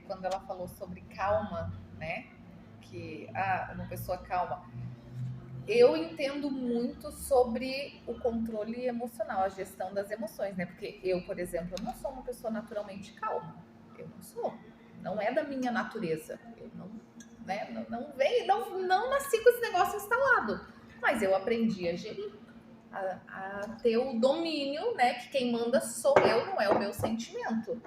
quando ela falou sobre calma, né? Que uma pessoa calma. Eu entendo muito sobre o controle emocional, a gestão das emoções, né? Porque eu, por exemplo, não sou uma pessoa naturalmente calma. Eu não sou. Não é da minha natureza. Eu não, né? Não nasci com esse negócio instalado. Mas eu aprendi a gerir, a ter o domínio, né? Que quem manda sou eu, não é o meu sentimento.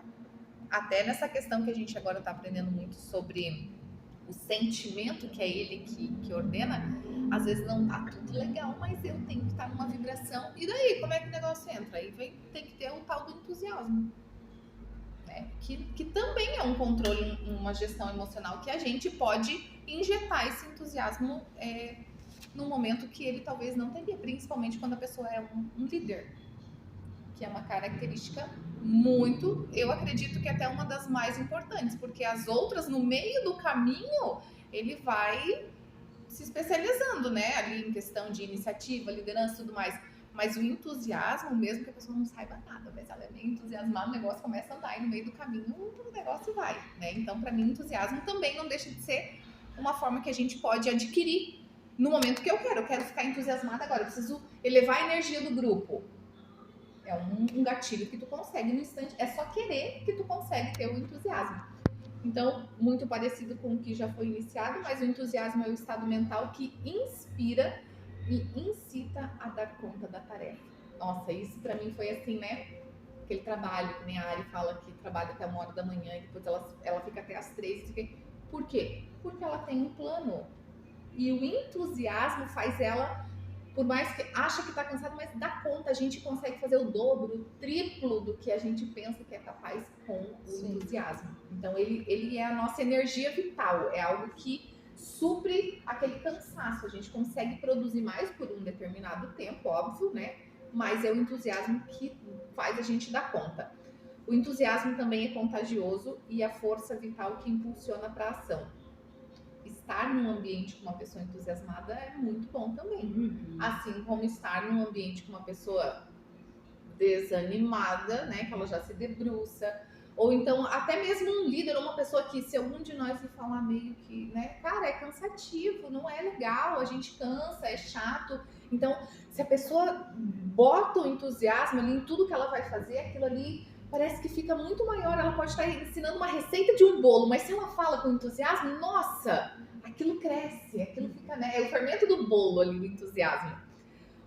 Até nessa questão que a gente agora está aprendendo muito sobre o sentimento, que é ele que ordena, às vezes não tá tudo legal, mas eu tenho que estar numa vibração. E daí, como é que o negócio entra? Aí tem que ter o tal do entusiasmo, né? Que também é um controle, uma gestão emocional que a gente pode injetar esse entusiasmo no momento que ele talvez não teria, principalmente quando a pessoa é um líder, que é uma característica muito, eu acredito que até uma das mais importantes, porque as outras, no meio do caminho, ele vai se especializando, né, ali em questão de iniciativa, liderança e tudo mais. Mas o entusiasmo, mesmo que a pessoa não saiba nada, mas ela é meio entusiasmada, o negócio começa a andar e no meio do caminho o negócio vai, né? Então, para mim, entusiasmo também não deixa de ser uma forma que a gente pode adquirir no momento que eu quero ficar entusiasmada agora, eu preciso elevar a energia do grupo. É um gatilho que tu consegue no instante, é só querer que tu consegue ter o entusiasmo. Então, muito parecido com o que já foi iniciado, mas o entusiasmo é o estado mental que inspira e incita a dar conta da tarefa. Nossa, isso pra mim foi assim, né? Aquele trabalho, que nem a Ari fala que trabalha até 1 hora da manhã e depois ela fica até as 3. Por quê? Porque ela tem um plano. E o entusiasmo faz ela, por mais que acha que está cansado, mas dá conta, a gente consegue fazer o dobro, o triplo do que a gente pensa que é capaz com o entusiasmo. Então ele é a nossa energia vital, é algo que supre aquele cansaço. A gente consegue produzir mais por um determinado tempo, óbvio, né? Mas é o entusiasmo que faz a gente dar conta. O entusiasmo também é contagioso e a força vital que impulsiona para a ação. Estar num ambiente com uma pessoa entusiasmada é muito bom também. Assim como estar num ambiente com uma pessoa desanimada, né, que ela já se debruça, ou então até mesmo um líder, uma pessoa que, se algum de nós lhe falar meio que, né, cara, é cansativo, não é legal, a gente cansa, é chato. Então, se a pessoa bota o entusiasmo ali em tudo que ela vai fazer, aquilo ali parece que fica muito maior. Ela pode estar ensinando uma receita de um bolo, mas se ela fala com entusiasmo, nossa, aquilo cresce, aquilo fica, né, é o fermento do bolo ali, o entusiasmo.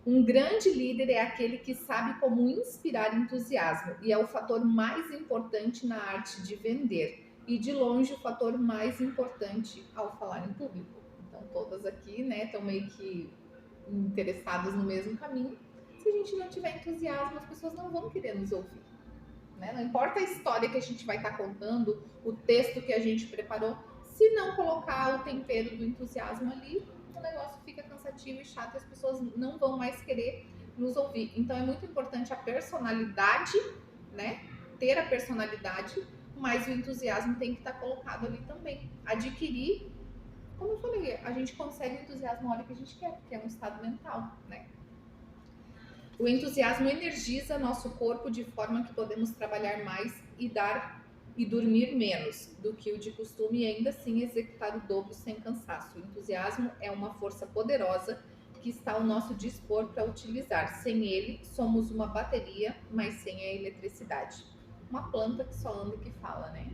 Um grande líder é aquele que sabe como inspirar entusiasmo e é o fator mais importante na arte de vender e, de longe, o fator mais importante ao falar em público. Então, todas aqui, né, estão meio que interessadas no mesmo caminho. Se a gente não tiver entusiasmo, as pessoas não vão querer nos ouvir, né? Não importa a história que a gente vai estar contando, o texto que a gente preparou, se não colocar o tempero do entusiasmo ali, o negócio fica cansativo e chato e as pessoas não vão mais querer nos ouvir. Então é muito importante a personalidade, né? Ter a personalidade, mas o entusiasmo tem que estar colocado ali também. Adquirir, como eu falei, a gente consegue o entusiasmo na hora que a gente quer, porque é um estado mental, né? O entusiasmo energiza nosso corpo de forma que podemos trabalhar mais e dormir menos do que o de costume e ainda assim executar o dobro sem cansaço. O entusiasmo é uma força poderosa que está ao nosso dispor para utilizar. Sem ele, somos uma bateria, mas sem a eletricidade. Uma planta que só anda e que fala, né?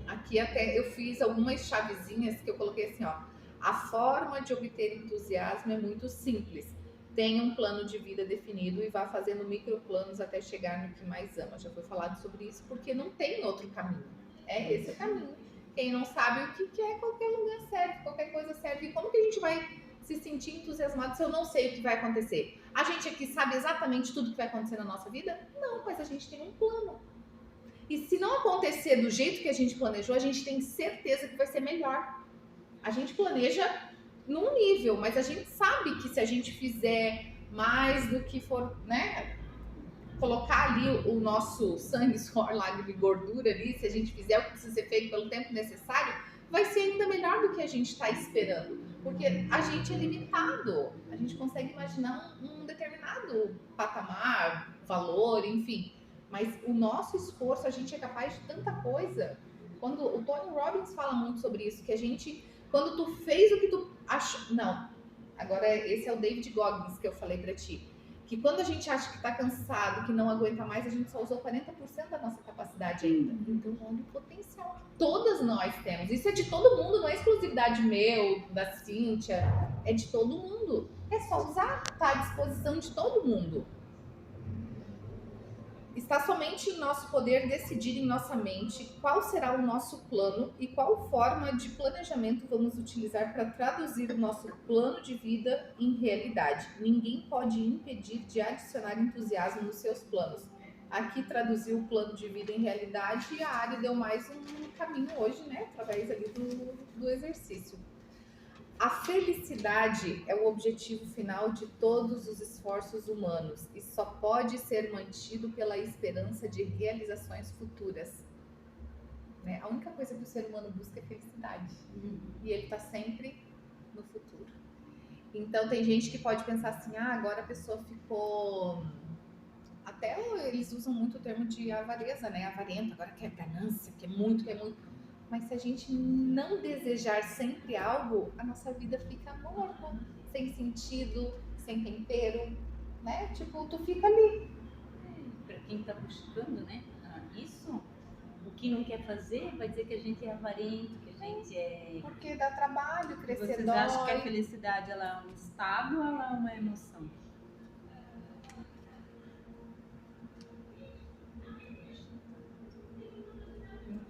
Aqui até eu fiz algumas chavezinhas que eu coloquei assim, ó. A forma de obter entusiasmo é muito simples. Tenha um plano de vida definido e vá fazendo microplanos até chegar no que mais ama. Já foi falado sobre isso, porque não tem outro caminho. É esse o caminho. Quem não sabe o que quer, qualquer lugar serve, qualquer coisa serve. E como que a gente vai se sentir entusiasmado se eu não sei o que vai acontecer? A gente aqui sabe exatamente tudo que vai acontecer na nossa vida? Não, mas a gente tem um plano. E se não acontecer do jeito que a gente planejou, a gente tem certeza que vai ser melhor. A gente planeja num nível, mas a gente sabe que se a gente fizer mais do que for, né, colocar ali o nosso sangue, suor, lágrima e gordura ali, se a gente fizer o que precisa ser feito pelo tempo necessário, vai ser ainda melhor do que a gente está esperando. Porque a gente é limitado, a gente consegue imaginar um determinado patamar, valor, enfim. Mas o nosso esforço, a gente é capaz de tanta coisa. Quando o Tony Robbins fala muito sobre isso, que a gente, quando tu fez o que tu achou, não, agora esse é o David Goggins que eu falei pra ti, que quando a gente acha que tá cansado, que não aguenta mais, a gente só usou 40% da nossa capacidade ainda. Então olha o potencial que todas nós temos. Isso é de todo mundo, não é exclusividade meu, da Cíntia, é de todo mundo. É só usar, tá à disposição de todo mundo. Está somente em nosso poder decidir em nossa mente qual será o nosso plano e qual forma de planejamento vamos utilizar para traduzir o nosso plano de vida em realidade. Ninguém pode impedir de adicionar entusiasmo nos seus planos. Aqui traduziu o plano de vida em realidade e a Ari deu mais um caminho hoje, né? Através ali do exercício. A felicidade é o objetivo final de todos os esforços humanos e só pode ser mantido pela esperança de realizações futuras. Né? A única coisa que o ser humano busca é felicidade. E ele está sempre no futuro. Então tem gente que pode pensar assim, agora a pessoa ficou... Até eles usam muito o termo de avareza, né? Avarenta, agora quer ganância, quer muito, quer muito. Mas se a gente não desejar sempre algo, a nossa vida fica morta, sem sentido, sem tempero, né? Tipo, tu fica ali. Para quem tá buscando, né? Isso, o que não quer fazer, vai dizer que a gente é avarento, que a gente é... Porque dá trabalho, crescer Vocês dói. acham que a felicidade ela é um estado ou ela é uma emoção?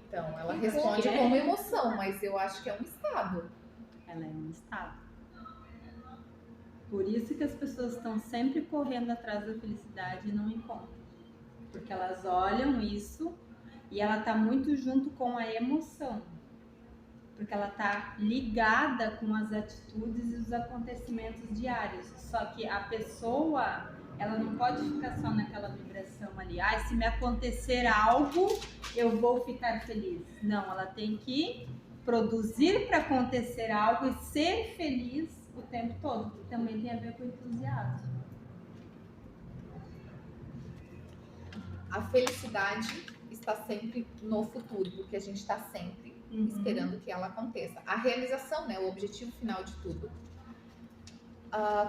Então, ela responde como emoção, mas eu acho que é um estado. Ela é um estado. Por isso que as pessoas estão sempre correndo atrás da felicidade e não encontram. Porque elas olham isso e ela está muito junto com a emoção. Porque ela está ligada com as atitudes e os acontecimentos diários. Só que a pessoa, ela não pode ficar só naquela vibração ali. Se me acontecer algo, eu vou ficar feliz. Não, ela tem que produzir para acontecer algo e ser feliz o tempo todo. Que também tem a ver com entusiasmo. A felicidade está sempre no futuro, porque a gente está sempre esperando que ela aconteça. A realização, né, o objetivo final de tudo.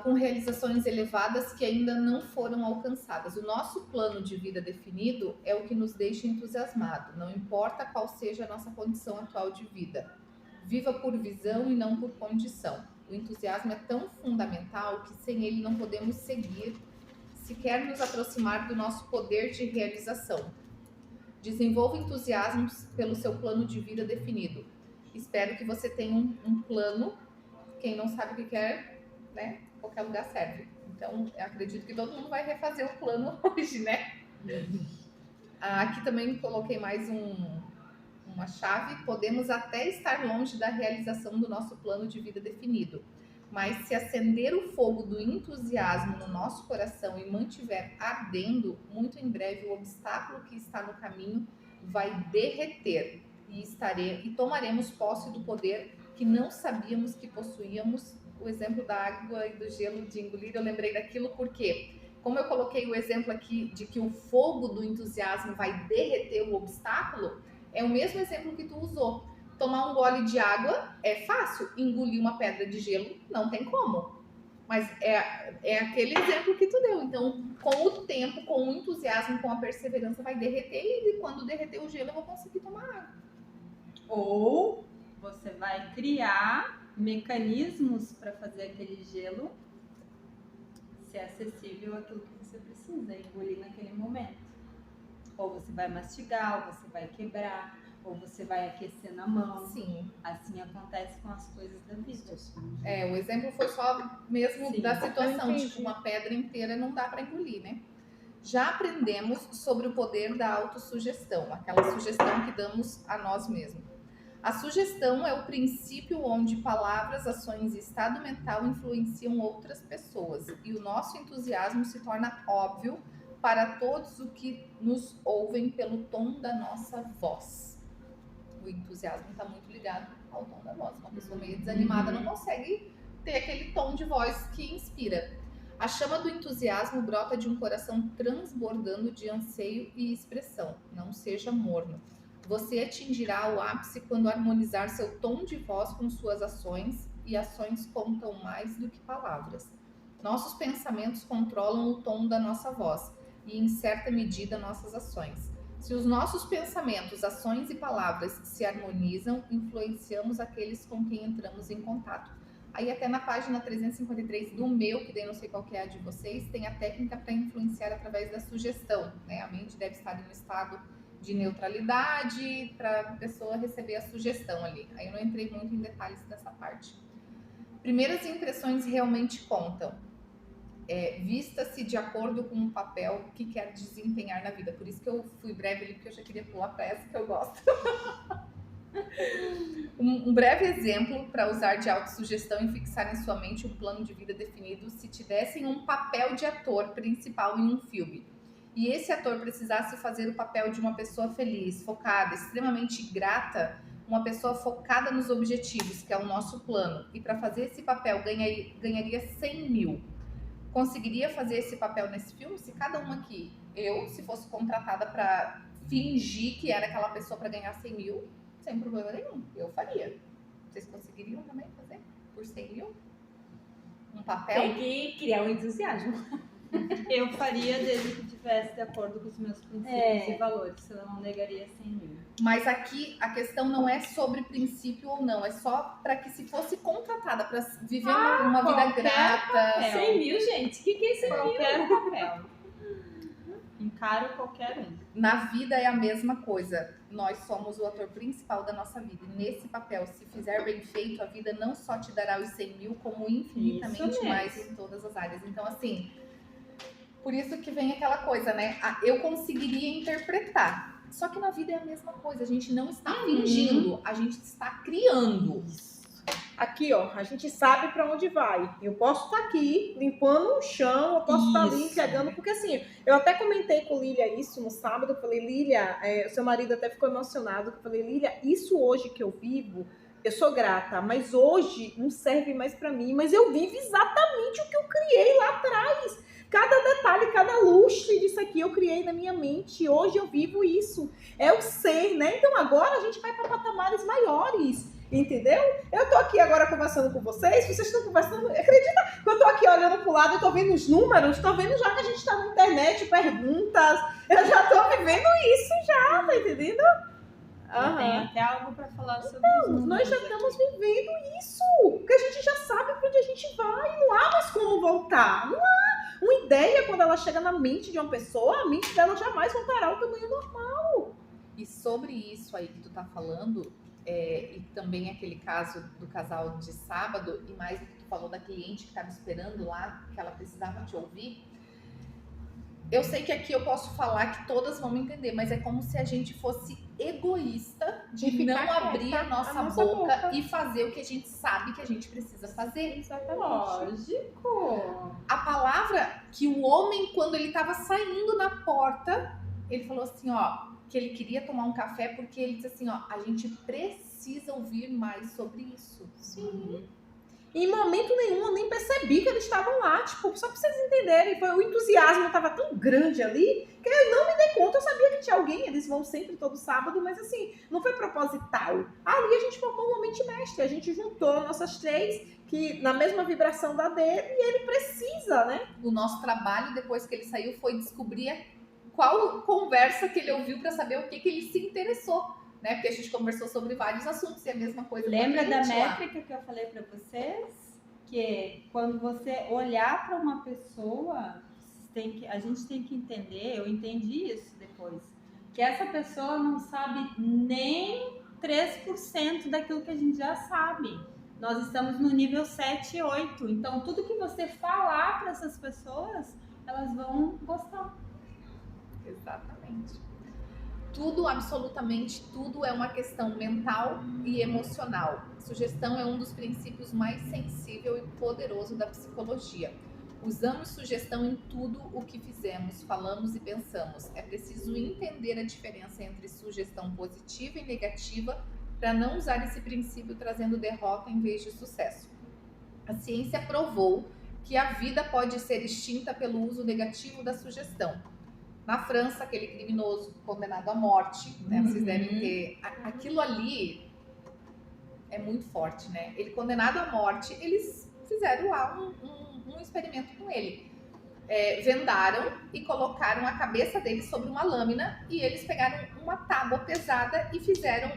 Com realizações elevadas que ainda não foram alcançadas. O nosso plano de vida definido é o que nos deixa entusiasmado, não importa qual seja a nossa condição atual de vida. Viva por visão e não por condição. O entusiasmo é tão fundamental que sem ele não podemos seguir, sequer nos aproximar do nosso poder de realização. Desenvolva entusiasmos pelo seu plano de vida definido. Espero que você tenha um plano. Quem não sabe o que quer, né? Qualquer lugar serve. Então, eu acredito que todo mundo vai refazer o plano hoje, né? Aqui também coloquei mais uma chave. Podemos até estar longe da realização do nosso plano de vida definido. Mas se acender o fogo do entusiasmo no nosso coração e mantiver ardendo, muito em breve o obstáculo que está no caminho vai derreter e tomaremos posse do poder que não sabíamos que possuíamos. O exemplo da água e do gelo de engolir, eu lembrei daquilo porque, como eu coloquei o exemplo aqui de que o fogo do entusiasmo vai derreter o obstáculo, é o mesmo exemplo que tu usou. Tomar um gole de água é fácil, engolir uma pedra de gelo não tem como. Mas é aquele exemplo que tu deu. Então, com o tempo, com o entusiasmo, com a perseverança, vai derreter e quando derreter o gelo eu vou conseguir tomar água. Ou você vai criar mecanismos para fazer aquele gelo ser acessível àquilo que você precisa, engolir naquele momento. Ou você vai mastigar, ou você vai quebrar, ou você vai aquecer na mão. Sim. Assim acontece com as coisas da vida. O exemplo foi só mesmo da situação, tipo uma pedra inteira não dá para engolir, né? Já aprendemos sobre o poder da autossugestão, aquela sugestão que damos a nós mesmos. A sugestão é o princípio onde palavras, ações e estado mental influenciam outras pessoas e o nosso entusiasmo se torna óbvio para todos os que nos ouvem pelo tom da nossa voz. O entusiasmo está muito ligado ao tom da voz. Uma pessoa meio desanimada não consegue ter aquele tom de voz que inspira. A chama do entusiasmo brota de um coração transbordando de anseio e expressão. Não seja morno. Você atingirá o ápice quando harmonizar seu tom de voz com suas ações, e ações contam mais do que palavras. Nossos pensamentos controlam o tom da nossa voz e, em certa medida, nossas ações. Se os nossos pensamentos, ações e palavras se harmonizam, influenciamos aqueles com quem entramos em contato. Aí até na página 353 do meu, que daí não sei qual que é a de vocês, tem a técnica para influenciar através da sugestão, né? A mente deve estar em um estado de neutralidade para a pessoa receber a sugestão ali. Aí eu não entrei muito em detalhes dessa parte. Primeiras impressões realmente contam. Vista-se de acordo com o papel que quer desempenhar na vida. Por isso que eu fui breve ali, porque eu já queria pular para essa que eu gosto. Um breve exemplo para usar de autossugestão e fixar em sua mente um plano de vida definido. Se te dessem um papel de ator principal em um filme, e esse ator precisasse fazer o papel de uma pessoa feliz, focada, extremamente grata, uma pessoa focada nos objetivos, que é o nosso plano, e para fazer esse papel ganharia 100 mil. Conseguiria fazer esse papel nesse filme? Se cada uma aqui, se fosse contratada para fingir que era aquela pessoa para ganhar 100 mil, sem problema nenhum, eu faria. Vocês conseguiriam também fazer por 100 mil? Um papel? Tem que criar um entusiasmo. Eu faria desde que estivesse de acordo com os meus princípios e valores, senão eu não negaria 100 mil. Mas aqui a questão não é sobre princípio ou não, é só para que se fosse contratada para viver uma vida grata. Papel. 100 mil, gente? O que é 100 mil? Qualquer papel. Encaro qualquer um. Na vida é a mesma coisa. Nós somos o ator principal da nossa vida. E nesse papel, se fizer bem feito, a vida não só te dará os 100 mil, como infinitamente mais em todas as áreas. Então, assim, por isso que vem aquela coisa, né? Eu conseguiria interpretar. Só que na vida é a mesma coisa. A gente não está fingindo, a gente está criando. Aqui, ó, a gente sabe pra onde vai. Eu posso estar aqui limpando o chão, eu posso estar ali entregando, porque assim, eu até comentei com Lília isso no sábado, eu falei, Lília, o seu marido até ficou emocionado, eu falei, Lília, isso hoje que eu vivo, eu sou grata, mas hoje não serve mais pra mim, mas eu vivo exatamente o que eu criei lá atrás. Cada detalhe, cada lustre disso aqui eu criei na minha mente, hoje eu vivo isso. É o ser, né? Então agora a gente vai para patamares maiores. Entendeu? Eu tô aqui agora conversando com vocês estão conversando, acredita que eu tô aqui olhando pro lado e tô vendo os números, tô vendo já que a gente tá na internet, perguntas, eu já tô vivendo isso já, tá entendendo? Eu tenho até algo pra falar sobre isso. Nós já estamos vivendo isso, porque a gente já sabe pra onde a gente vai, não há mais como voltar, não há uma ideia quando ela chega na mente de uma pessoa, a mente dela jamais voltará ao tamanho normal. E sobre isso aí que tu tá falando, e também aquele caso do casal de sábado, e mais do que tu falou da cliente que estava esperando lá, que ela precisava te ouvir, eu sei que aqui eu posso falar que todas vão me entender, mas é como se a gente fosse egoísta de não abrir a nossa boca e fazer o que a gente sabe que a gente precisa fazer. Exatamente. Lógico. A palavra que o homem, quando ele estava saindo na porta, ele falou assim, ó, que ele queria tomar um café, porque ele disse assim, ó, a gente precisa ouvir mais sobre isso. Sim. Em momento nenhum eu nem percebi que eles estavam lá, tipo, só pra vocês entenderem, o entusiasmo estava tão grande ali, que eu não me dei conta, eu sabia que tinha alguém, eles vão sempre todo sábado, mas assim, não foi proposital. Ali a gente formou uma mente mestre, a gente juntou nossas três, que na mesma vibração da dele, e ele precisa, né? O nosso trabalho, depois que ele saiu, foi descobrir qual conversa que ele ouviu para saber o que ele se interessou, né? Porque a gente conversou sobre vários assuntos e a mesma coisa. Lembra da métrica que eu falei para vocês? Que quando você olhar para uma pessoa, a gente tem que entender, eu entendi isso depois, que essa pessoa não sabe nem 3% daquilo que a gente já sabe. Nós estamos no nível 7 e 8, então tudo que você falar para essas pessoas, elas vão gostar. Exatamente. Tudo, absolutamente tudo, é uma questão mental e emocional. Sugestão é um dos princípios mais sensível e poderoso da psicologia. Usamos sugestão em tudo o que fizemos, falamos e pensamos. É preciso entender a diferença entre sugestão positiva e negativa para não usar esse princípio trazendo derrota em vez de sucesso. A ciência provou que a vida pode ser extinta pelo uso negativo da sugestão. Na França, aquele criminoso condenado à morte, né? Vocês devem ter... Aquilo ali é muito forte, né? Ele condenado à morte, eles fizeram lá um experimento com ele. Vendaram e colocaram a cabeça dele sobre uma lâmina e eles pegaram uma tábua pesada e fizeram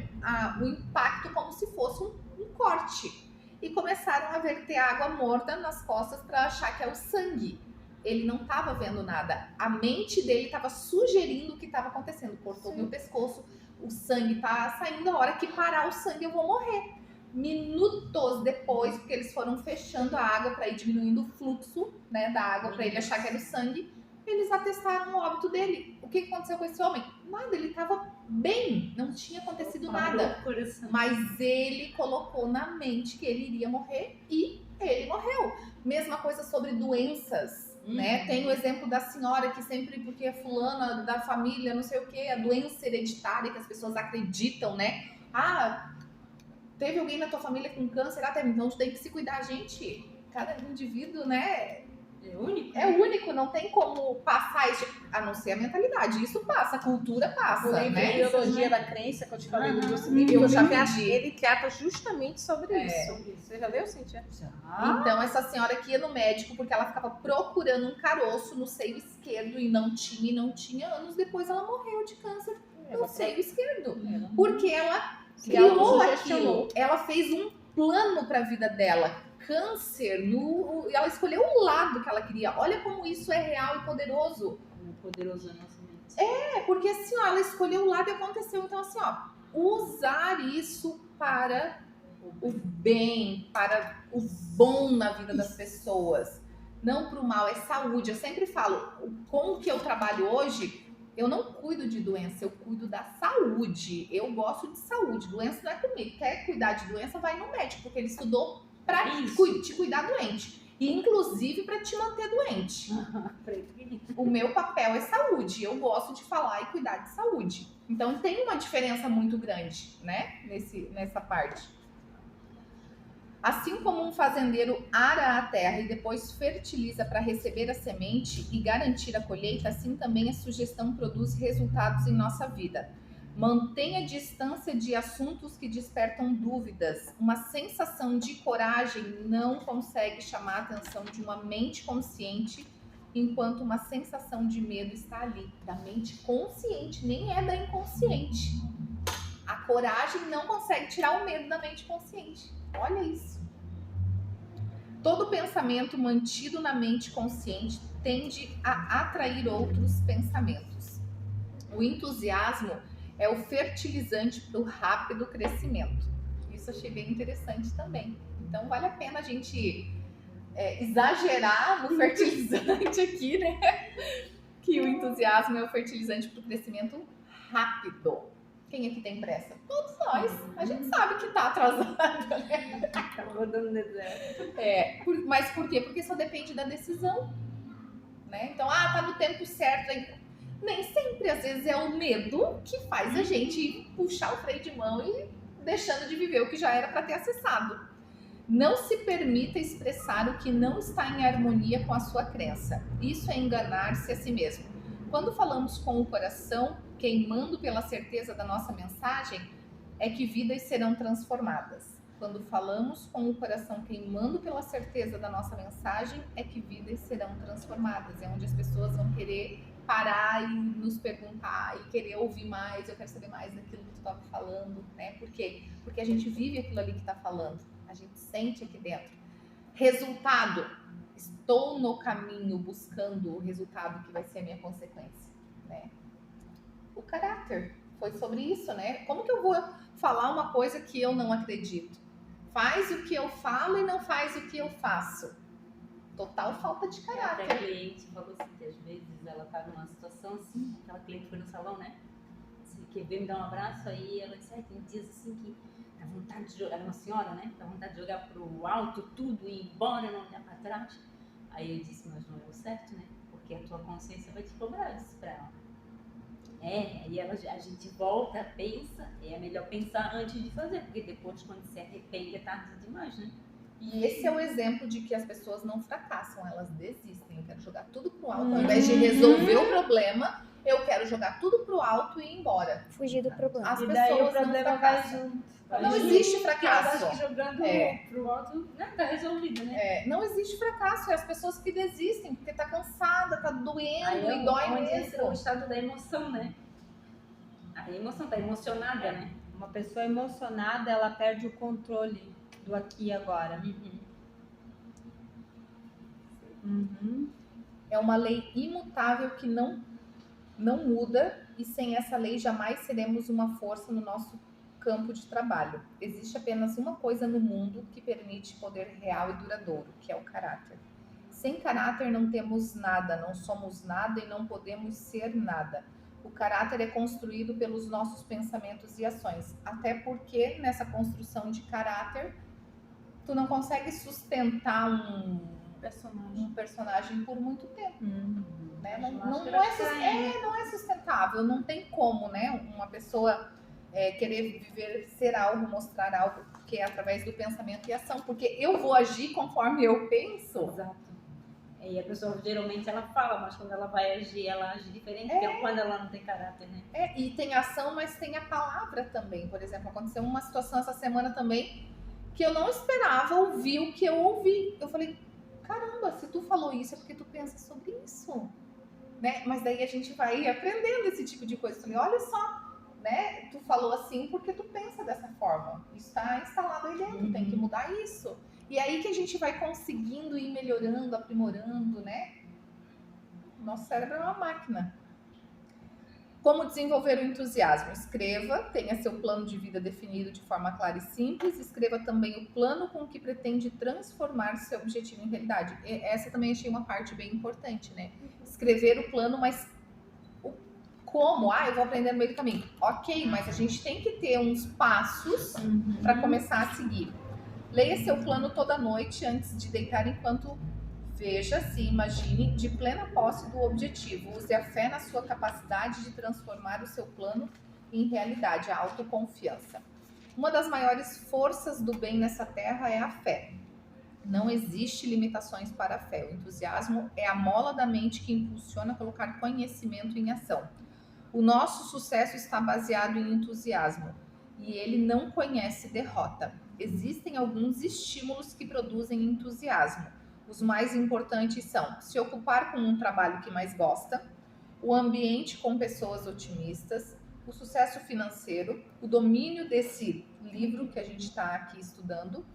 o impacto como se fosse um corte. E começaram a verter água morta nas costas para achar que é o sangue. Ele não estava vendo nada. A mente dele estava sugerindo o que estava acontecendo. Cortou meu pescoço, o sangue tá saindo, a hora que parar o sangue eu vou morrer. Minutos depois, porque eles foram fechando a água para ir diminuindo o fluxo, né, da água para ele achar que era o sangue, eles atestaram o óbito dele. O que aconteceu com esse homem? Nada, ele estava bem, não tinha acontecido nada. Mas ele colocou na mente que ele iria morrer e ele morreu. Mesma coisa sobre doenças, né? Tem o exemplo da senhora que sempre, porque é fulana da família, não sei o que, a doença hereditária que as pessoas acreditam, né? Teve alguém na tua família com câncer, então tu tem que se cuidar, gente. Cada indivíduo, né? É único? É único, não tem como passar isso, a não ser a mentalidade. Isso passa, a cultura passa, A né? ideologia da crença que eu te falei do Bruce Lee, eu eu já já vi, vi. ele trata justamente sobre isso. Você já leu, Cíntia? Então, essa senhora que ia no médico porque ela ficava procurando um caroço no seio esquerdo e não tinha. Anos depois ela morreu de câncer no seio esquerdo. Porque ela criou aquilo. Ela fez um plano para a vida dela. Câncer, ela escolheu o lado que ela queria. Olha como isso é real e poderoso. Poderoso na nossa mente. Porque assim, ó, ela escolheu o lado e aconteceu. Então, assim, ó, usar isso para o bem, para o bom na vida das pessoas. Não para o mal, é saúde. Eu sempre falo, com o que eu trabalho hoje, eu não cuido de doença, eu cuido da saúde. Eu gosto de saúde. Doença não é comigo. Quer cuidar de doença, vai no médico, porque ele estudou para te cuidar doente. E, inclusive, para te manter doente. O meu papel é saúde. Eu gosto de falar e cuidar de saúde. Então, tem uma diferença muito grande, né? Nessa parte. Assim como um fazendeiro ara a terra e depois fertiliza para receber a semente e garantir a colheita, assim também a sugestão produz resultados em nossa vida. Mantenha distância de assuntos que despertam dúvidas. Uma sensação de coragem não consegue chamar a atenção de uma mente consciente, enquanto uma sensação de medo está ali, da mente consciente, nem é da inconsciente. A coragem não consegue tirar o medo da mente consciente. Olha isso. Todo pensamento mantido na mente consciente tende a atrair outros pensamentos. O entusiasmo é o fertilizante para o rápido crescimento. Isso achei bem interessante também. Então, vale a pena a gente exagerar no fertilizante aqui, né? Que o entusiasmo é o fertilizante para o crescimento rápido. Quem aqui tem pressa? Todos nós. A gente sabe que tá atrasado, né? Tá rodando deserto. Mas por quê? Porque só depende da decisão, né? Então, tá no tempo certo. Nem sempre, às vezes, é o medo que faz a gente puxar o freio de mão e deixando de viver o que já era para ter acessado. Não se permita expressar o que não está em harmonia com a sua crença. Isso é enganar-se a si mesmo. Quando falamos com o coração, queimando pela certeza da nossa mensagem, é que vidas serão transformadas. Quando falamos com o coração queimando pela certeza da nossa mensagem, é que vidas serão transformadas. É onde as pessoas vão querer parar e nos perguntar e querer ouvir mais, eu quero saber mais daquilo que tu estava falando, né? Por quê? Porque a gente vive aquilo ali que está falando, a gente sente aqui dentro. Resultado, estou no caminho buscando o resultado que vai ser a minha consequência, né? O caráter, foi sobre isso, né? Como que eu vou falar uma coisa que eu não acredito? Faz o que eu falo e não faz o que eu faço. Total falta de caráter. Até a cliente falou assim, que às vezes ela tá numa situação assim, aquela cliente foi no salão, né? Assim, que veio me dar um abraço, aí ela disse, tem dias assim que dá vontade de jogar, era uma senhora, né? Dá vontade de jogar pro alto tudo e ir embora, não olhar pra trás. Aí eu disse, mas não é o certo, né? Porque a tua consciência vai te cobrar isso pra ela. Aí a gente volta, pensa, é melhor pensar antes de fazer, porque depois quando se arrepende é tarde demais, né? E esse é o exemplo de que as pessoas não fracassam, elas desistem. Eu quero jogar tudo pro alto. Ao invés de resolver o problema, eu quero jogar tudo pro alto e ir embora. Fugir do problema. As E daí o pessoas não problema vai fracassam. junto. Não existe Porque fracasso. elas acho que jogando pro alto, né, tá resolvido, né? Não existe fracasso, é as pessoas que desistem, porque tá cansada, tá doendo Aí e dói onde entra o mesmo. estado da emoção, né? A emoção tá emocionada, né? Uma pessoa emocionada, ela perde o controle do aqui e agora. Uhum. É uma lei imutável que não muda, e sem essa lei jamais seremos uma força no nosso campo de trabalho. Existe apenas uma coisa no mundo que permite poder real e duradouro, que é o caráter. Sem caráter não temos nada, não somos nada e não podemos ser nada. O caráter é construído pelos nossos pensamentos e ações, até porque nessa construção de caráter tu não consegue sustentar um personagem por muito tempo, né? Não é sustentável, não tem como, né? Uma pessoa querer viver, ser algo, mostrar algo, que é através do pensamento e ação, porque eu vou agir conforme eu penso. Exato. E a pessoa geralmente ela fala, mas quando ela vai agir, ela age diferente, porque quando ela não tem caráter, né? E tem ação, mas tem a palavra também. Por exemplo, aconteceu uma situação essa semana também que eu não esperava ouvir o que eu ouvi. Eu falei, caramba, se tu falou isso é porque tu pensa sobre isso, né? Mas daí a gente vai aprendendo esse tipo de coisa. Eu falei, olha só, né? Tu falou assim porque tu pensa dessa forma. Isso está instalado aí dentro, tem que mudar isso. E aí que a gente vai conseguindo ir melhorando, aprimorando, né? Nosso cérebro é uma máquina. Como desenvolver o entusiasmo? Escreva, tenha seu plano de vida definido de forma clara e simples. Escreva também o plano com que pretende transformar seu objetivo em realidade. Essa também achei uma parte bem importante, né? Escrever o plano, mas como? Eu vou aprender no meio do caminho. Ok, mas a gente tem que ter uns passos para começar a seguir. Leia seu plano toda noite antes de deitar, enquanto veja, se imagine de plena posse do objetivo. Use a fé na sua capacidade de transformar o seu plano em realidade, a autoconfiança. Uma das maiores forças do bem nessa terra é a fé. Não existe limitações para a fé. O entusiasmo é a mola da mente que impulsiona a colocar conhecimento em ação. O nosso sucesso está baseado em entusiasmo e ele não conhece derrota. Existem alguns estímulos que produzem entusiasmo. Os mais importantes são se ocupar com um trabalho que mais gosta, o ambiente com pessoas otimistas, o sucesso financeiro, o domínio desse livro que a gente está aqui estudando,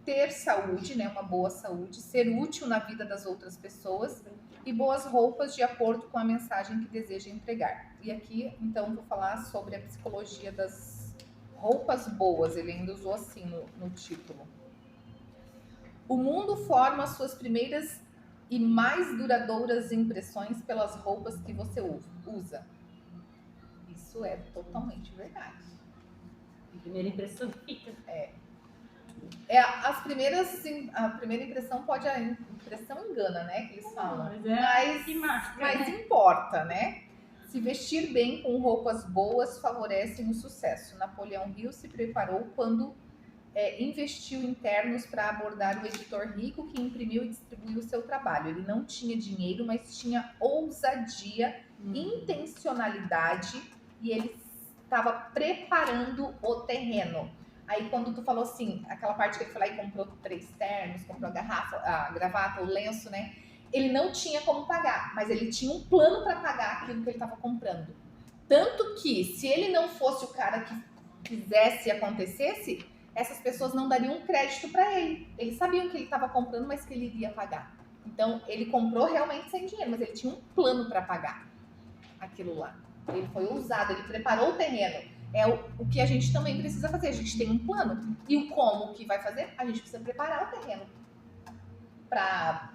ter saúde, né, uma boa saúde, ser útil na vida das outras pessoas e boas roupas de acordo com a mensagem que deseja entregar. E aqui, então, vou falar sobre a psicologia das roupas boas, ele ainda usou assim no título. O mundo forma suas primeiras e mais duradouras impressões pelas roupas que você usa. Isso é totalmente verdade. A primeira impressão fica. A primeira impressão pode, a impressão engana, né, que eles falam. Mas que marca, mas né? importa, né? Se vestir bem com roupas boas favorecem o sucesso. Napoleão Hill se preparou quando investiu em ternos para abordar o editor rico que imprimiu e distribuiu o seu trabalho. Ele não tinha dinheiro, mas tinha ousadia, intencionalidade, e ele estava preparando o terreno. Aí quando tu falou assim, aquela parte que ele foi lá e comprou 3 ternos, comprou a garrafa, a gravata, o lenço, né? Ele não tinha como pagar, mas ele tinha um plano para pagar aquilo que ele estava comprando. Tanto que, se ele não fosse o cara que fizesse e acontecesse, essas pessoas não dariam crédito para ele. Eles sabiam que ele estava comprando, mas que ele iria pagar. Então, ele comprou realmente sem dinheiro, mas ele tinha um plano para pagar aquilo lá. Ele foi ousado, ele preparou o terreno. É o que a gente também precisa fazer. A gente tem um plano. E o como que vai fazer? A gente precisa preparar o terreno para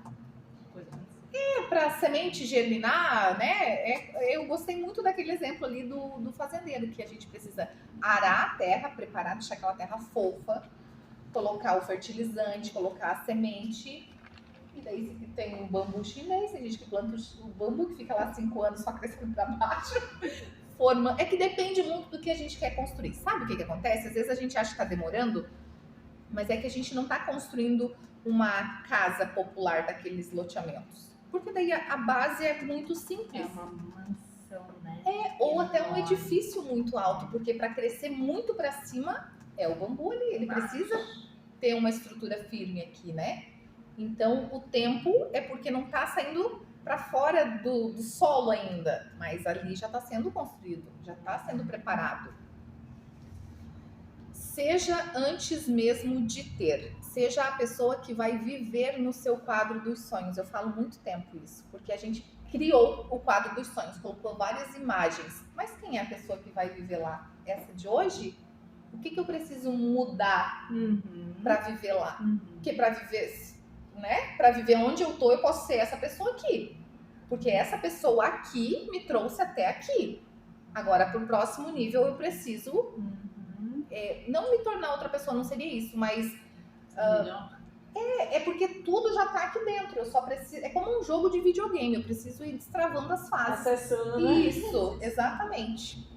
semente germinar, né? Eu gostei muito daquele exemplo ali do fazendeiro, que a gente precisa arar a terra, preparar, deixar aquela terra fofa, colocar o fertilizante, colocar a semente. E daí tem o bambu chinês, tem gente que planta o bambu que fica lá 5 anos só crescendo para baixo. É que depende muito do que a gente quer construir. Sabe o que acontece? Às vezes a gente acha que está demorando, mas é que a gente não está construindo uma casa popular daqueles loteamentos. Porque daí a base é muito simples. É uma mansão, né? Ou até um edifício muito alto, porque para crescer muito para cima é o bambu ali, ele precisa ter uma estrutura firme aqui, né? Então o tempo é porque não está saindo para fora do solo ainda, mas ali já está sendo construído, já está sendo preparado. Seja antes mesmo de ter, seja a pessoa que vai viver no seu quadro dos sonhos. Eu falo muito tempo isso, porque a gente criou o quadro dos sonhos, colocou várias imagens. Mas quem é a pessoa que vai viver lá? Essa de hoje? O que eu preciso mudar para viver lá? Porque para viver, né? Para viver onde eu tô, eu posso ser essa pessoa aqui. Porque essa pessoa aqui me trouxe até aqui. Agora, para o próximo nível, eu preciso não me tornar outra pessoa, não seria isso, mas é porque tudo já tá aqui dentro. Eu só preciso. É como um jogo de videogame, eu preciso ir destravando as fases. Acessando, né? Isso, exatamente.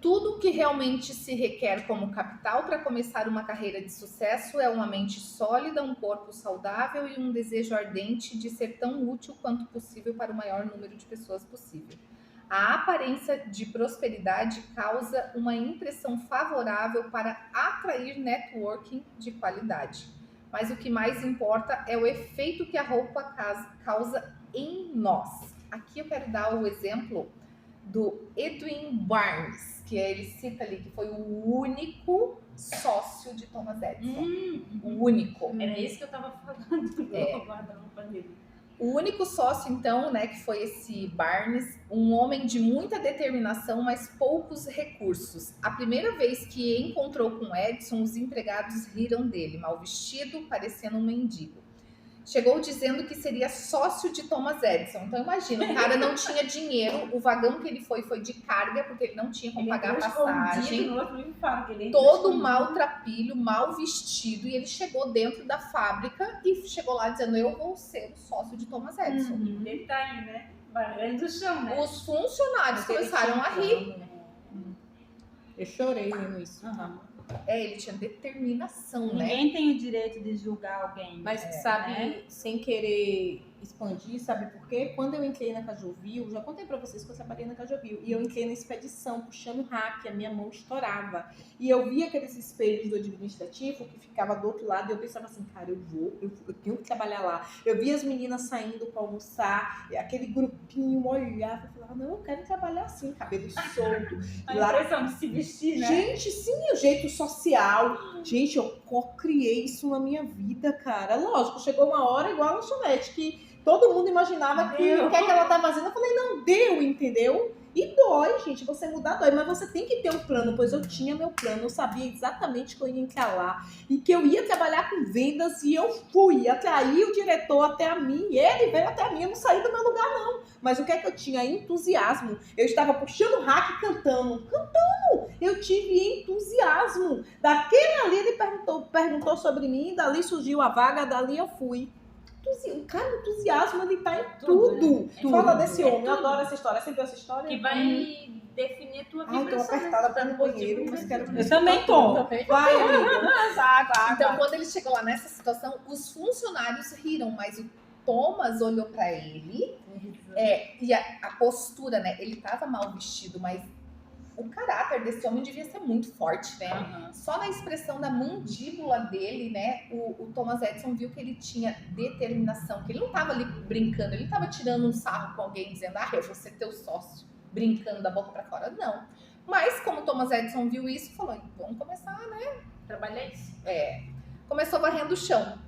Tudo que realmente se requer como capital para começar uma carreira de sucesso é uma mente sólida, um corpo saudável e um desejo ardente de ser tão útil quanto possível para o maior número de pessoas possível. A aparência de prosperidade causa uma impressão favorável para atrair networking de qualidade. Mas o que mais importa é o efeito que a roupa causa em nós. Aqui eu quero dar o exemplo do Edwin Barnes, que ele cita ali que foi o único sócio de Thomas Edison. O único. Era isso que eu tava falando do guarda-roupa dele. O único sócio, então, né, que foi esse Barnes, um homem de muita determinação, mas poucos recursos. A primeira vez que encontrou com Edison, os empregados riram dele, mal vestido, parecendo um mendigo. Chegou dizendo que seria sócio de Thomas Edison. Então, imagina, o cara não tinha dinheiro, o vagão que ele foi de carga, porque ele não tinha como pagar a passagem. Todo maltrapilho, mal vestido, e ele chegou dentro da fábrica e chegou lá dizendo, eu vou ser o sócio de Thomas Edison. Detalhe, né? Barulho do chão, né? Os funcionários começaram a rir. Eu chorei vendo isso. Ele tinha determinação, né? Ninguém tem o direito de julgar alguém. Mas sabe, sem querer expandir, sabe por quê? Quando eu entrei na Cajovil, já contei pra vocês que eu trabalhei na Cajovil, e eu entrei na expedição puxando rack, a minha mão estourava. E eu via aqueles espelhos do administrativo que ficava do outro lado, e eu pensava assim, cara, eu tenho que trabalhar lá. Eu via as meninas saindo pra almoçar, aquele grupinho olhava, eu falava, não, eu quero trabalhar assim, cabelo solto. A impressão de se vestir, né? Gente, sim, o jeito social. Gente, eu co-criei isso na minha vida, cara. Lógico, chegou uma hora igual a lanchonete, que todo mundo imaginava que o que é que ela tá fazendo. Eu falei, não, deu, entendeu? E dói, gente, você mudar dói, mas você tem que ter um plano, pois eu tinha meu plano, eu sabia exatamente que eu ia entrar lá e que eu ia trabalhar com vendas e eu fui, atraí o diretor até a mim, e ele veio até a mim, eu não saí do meu lugar não, mas o que é que eu tinha? Entusiasmo, eu estava puxando rack cantando, eu tive entusiasmo, daquele ali ele perguntou sobre mim, dali surgiu a vaga, dali eu fui. O cara, o entusiasmo, ele tá em tudo. Né? Fala desse homem, eu adoro essa história. Sempre essa história. Que vai definir a tua Ai, vibração. tô apertada pra ir no banheiro, mas quero... Eu também tô. Vai, amiga. Água. Então, quando ele chegou lá nessa situação, os funcionários riram, mas o Thomas olhou pra ele, e a postura, né? Ele tava mal vestido, mas o caráter desse homem devia ser muito forte, né? Só na expressão da mandíbula dele, né? O Thomas Edison viu que ele tinha determinação, que ele não tava ali brincando, ele não tava tirando um sarro com alguém, dizendo, eu vou ser teu sócio, brincando da boca pra fora, não. Mas como o Thomas Edison viu isso, falou, vamos começar, né? Trabalhar isso. Começou varrendo o chão.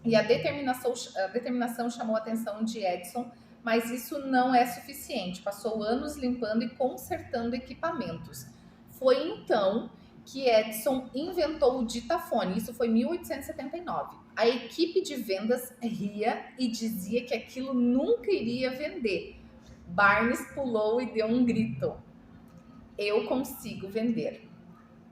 E a determinação chamou a atenção de Edison, mas isso não é suficiente. Passou anos limpando e consertando equipamentos. Foi então que Edison inventou o ditafone. Isso foi em 1879. A equipe de vendas ria e dizia que aquilo nunca iria vender. Barnes pulou e deu um grito. Eu consigo vender.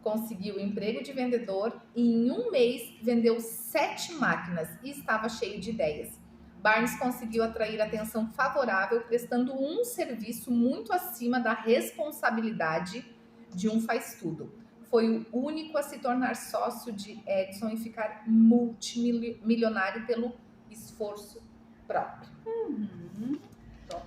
Conseguiu o emprego de vendedor e em um mês vendeu 7 máquinas e estava cheio de ideias. Barnes conseguiu atrair atenção favorável, prestando um serviço muito acima da responsabilidade de um faz-tudo. Foi o único a se tornar sócio de Edison e ficar multimilionário pelo esforço próprio. Top.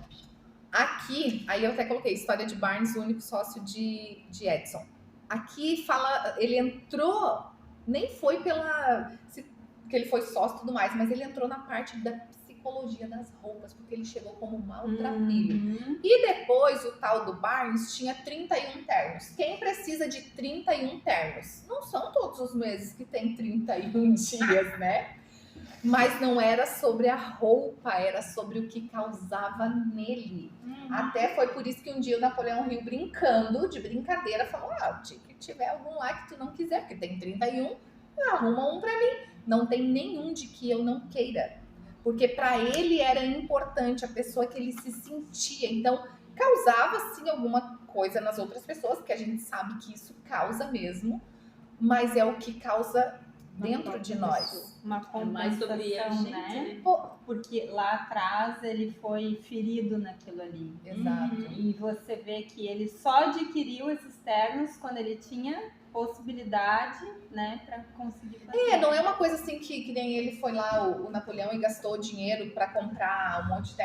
Aqui, aí eu até coloquei história de Barnes, o único sócio de Edson. Aqui fala, ele entrou, nem foi porque ele foi sócio e tudo mais, mas ele entrou na parte da psicologia das roupas, porque ele chegou como maltrapilho. E depois o tal do Barnes tinha 31 ternos. Quem precisa de 31 ternos? Não são todos os meses que tem 31 dias, né? Mas não era sobre a roupa, era sobre o que causava nele. Até foi por isso que um dia o Napoleão Hill, brincando, de brincadeira, falou: se tiver algum lá que tu não quiser, porque tem 31, arruma um pra mim. Não tem nenhum de que eu não queira. Porque para ele era importante a pessoa que ele se sentia. Então, causava sim alguma coisa nas outras pessoas, que a gente sabe que isso causa mesmo, mas é o que causa dentro de nós. Uma mais sobre a compensação, gente, né? né? Porque lá atrás ele foi ferido naquilo ali. Exato. E você vê que ele só adquiriu esses ternos quando ele tinha possibilidade, né, para conseguir fazer. Não é uma coisa assim que nem ele foi lá, o Napoleão, e gastou dinheiro para comprar um monte de terno.